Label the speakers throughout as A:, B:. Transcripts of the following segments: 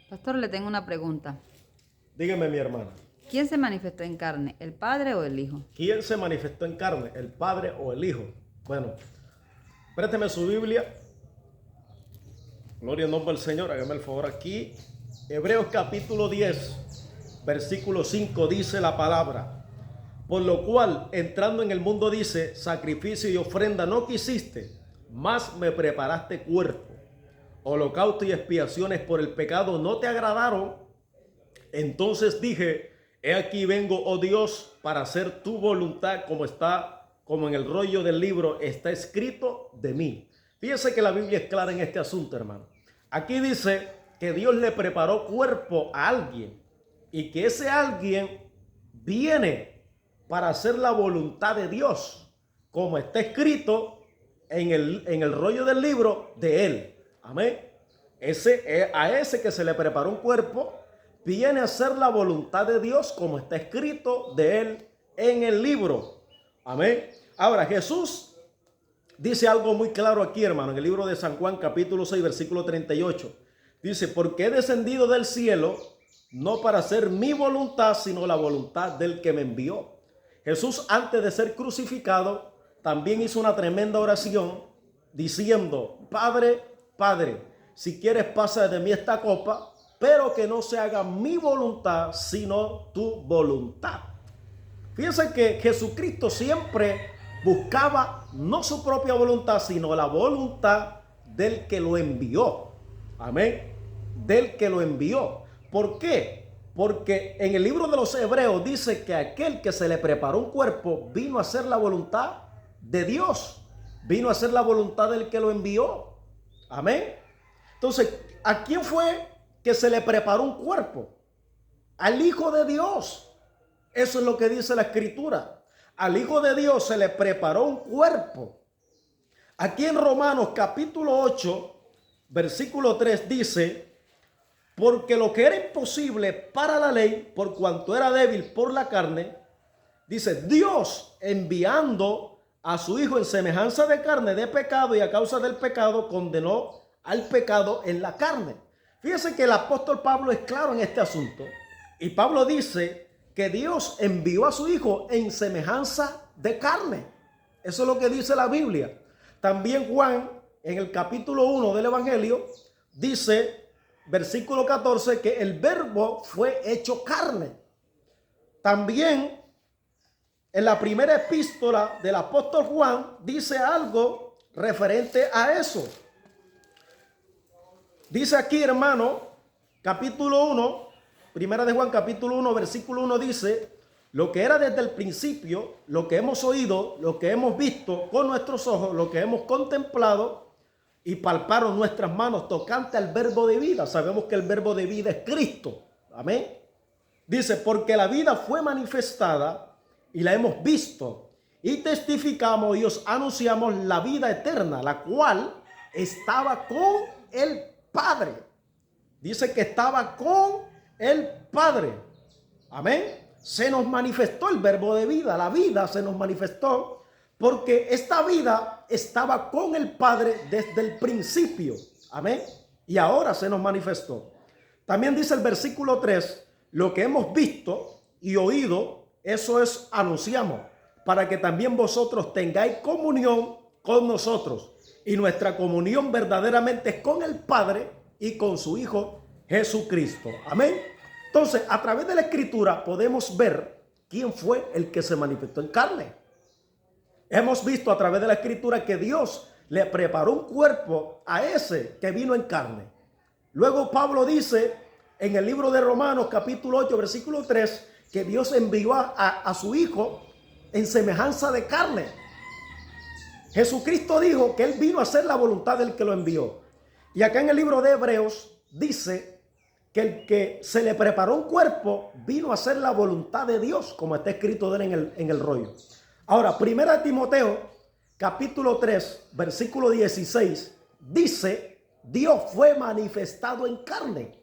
A: Pastor, le tengo una pregunta.
B: Dígame, mi hermana,
A: ¿Quién se manifestó en carne, el Padre o el Hijo?
B: ¿quién se manifestó en carne, el Padre o el Hijo? Bueno, présteme su Biblia. Gloria al nombre del Señor. Hágame el favor aquí. Hebreos capítulo 10, versículo 5 dice la palabra. Por lo cual, entrando en el mundo dice, sacrificio y ofrenda no quisiste, mas me preparaste cuerpo. Holocausto y expiaciones por el pecado no te agradaron. Entonces dije, he aquí vengo, oh Dios, para hacer tu voluntad, como en el rollo del libro está escrito de mí. Fíjese que la Biblia es clara en este asunto, hermano. Aquí dice que Dios le preparó cuerpo a alguien y que ese alguien viene para hacer la voluntad de Dios, como está escrito en el rollo del libro de él. Amén. A ese que se le preparó un cuerpo, viene a hacer la voluntad de Dios como está escrito de él en el libro. Amén. Ahora, Jesús dice algo muy claro aquí, hermano, en el libro de San Juan, capítulo 6, versículo 38. Dice, porque he descendido del cielo, no para hacer mi voluntad, sino la voluntad del que me envió. Jesús, antes de ser crucificado, también hizo una tremenda oración, diciendo, Padre, Padre, si quieres pasa de mí esta copa, pero que no se haga mi voluntad, sino tu voluntad. Fíjense que Jesucristo siempre buscaba no su propia voluntad, sino la voluntad del que lo envió. Amén. Del que lo envió. ¿Por qué? Porque en el libro de los Hebreos dice que aquel que se le preparó un cuerpo vino a hacer la voluntad de Dios. Vino a hacer la voluntad del que lo envió. Amén. Entonces, ¿a quién fue que se le preparó un cuerpo? Al Hijo de Dios. Eso es lo que dice la Escritura. Al Hijo de Dios se le preparó un cuerpo. Aquí en Romanos capítulo 8, versículo 3 dice, porque lo que era imposible para la ley, por cuanto era débil por la carne, dice, Dios enviando a su Hijo en semejanza de carne de pecado y a causa del pecado condenó al pecado en la carne. Fíjese que el apóstol Pablo es claro en este asunto. Y Pablo dice que Dios envió a su Hijo en semejanza de carne. Eso es lo que dice la Biblia. También Juan, en el capítulo 1 del Evangelio, dice, versículo 14, que el verbo fue hecho carne. También en la primera epístola del apóstol Juan dice algo referente a eso. Dice aquí, hermano, capítulo 1, primera de Juan, capítulo 1, versículo 1 dice, lo que era desde el principio, lo que hemos oído, lo que hemos visto con nuestros ojos, lo que hemos contemplado y palparon nuestras manos tocante al verbo de vida. Sabemos que el verbo de vida es Cristo. Amén. Dice, porque la vida fue manifestada y la hemos visto y testificamos y os anunciamos la vida eterna, la cual estaba con el Padre. Dice que estaba con el Padre. Amén. Se nos manifestó el verbo de vida. La vida se nos manifestó porque esta vida estaba con el Padre desde el principio. Amén. Y ahora se nos manifestó. También dice el versículo 3, lo que hemos visto y oído, eso es anunciamos, para que también vosotros tengáis comunión con nosotros. Y nuestra comunión verdaderamente es con el Padre y con su Hijo Jesucristo. Amén. Entonces, a través de la Escritura podemos ver quién fue el que se manifestó en carne. Hemos visto a través de la Escritura que Dios le preparó un cuerpo a ese que vino en carne. Luego Pablo dice en el libro de Romanos capítulo 8 versículo 3 que Dios envió a su Hijo en semejanza de carne. Jesucristo dijo que Él vino a hacer la voluntad del que lo envió. Y acá en el libro de Hebreos dice que el que se le preparó un cuerpo vino a hacer la voluntad de Dios, como está escrito de él en el rollo. Ahora, 1 Timoteo, capítulo 3, versículo 16, dice, Dios fue manifestado en carne.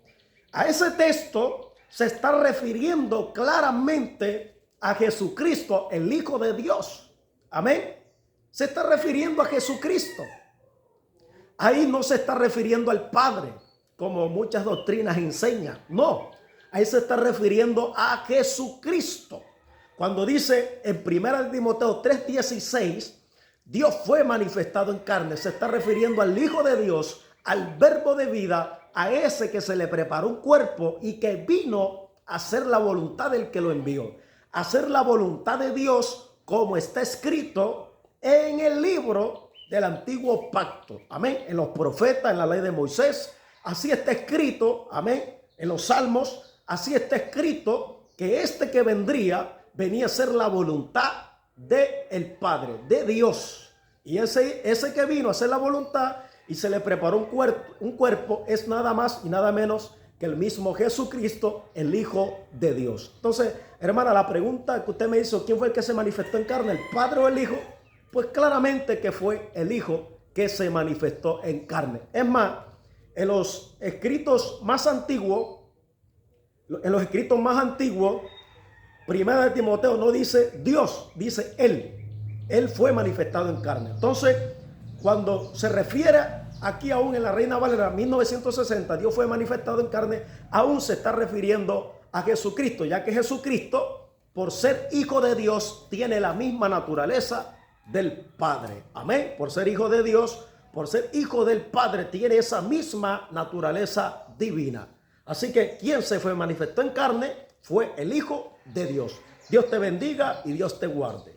B: A ese texto se está refiriendo claramente a Jesucristo, el Hijo de Dios. Amén. Se está refiriendo a Jesucristo. Ahí no se está refiriendo al Padre. como muchas doctrinas enseñan. No, ahí se está refiriendo a Jesucristo. Cuando dice en 1 Timoteo 3:16, Dios fue manifestado en carne, se está refiriendo al Hijo de Dios, al Verbo de vida, a ese que se le preparó un cuerpo y que vino a hacer la voluntad del que lo envió. Hacer la voluntad de Dios como está escrito en el libro del antiguo pacto. Amén. En los profetas, en la ley de Moisés. Así está escrito. Amén. En los salmos. Así está escrito que este que vendría venía a ser la voluntad del Padre, de Dios. Y ese que vino a hacer la voluntad y se le preparó un cuerpo es nada más y nada menos que el mismo Jesucristo, el Hijo de Dios. Entonces, hermana, la pregunta que usted me hizo, ¿quién fue el que se manifestó en carne, el Padre o el Hijo? Pues claramente que fue el Hijo que se manifestó en carne. Es más, en los escritos más antiguos, Primera de Timoteo no dice Dios, dice Él. Él fue manifestado en carne. Entonces, cuando se refiere aquí aún en la Reina Valera 1960, Dios fue manifestado en carne, aún se está refiriendo a Jesucristo, ya que Jesucristo, por ser hijo de Dios, tiene la misma naturaleza del Padre. Amén. Por ser hijo de Dios, por ser hijo del Padre, tiene esa misma naturaleza divina. Así que quien se fue manifestó en carne fue el Hijo de Dios. Dios te bendiga y Dios te guarde.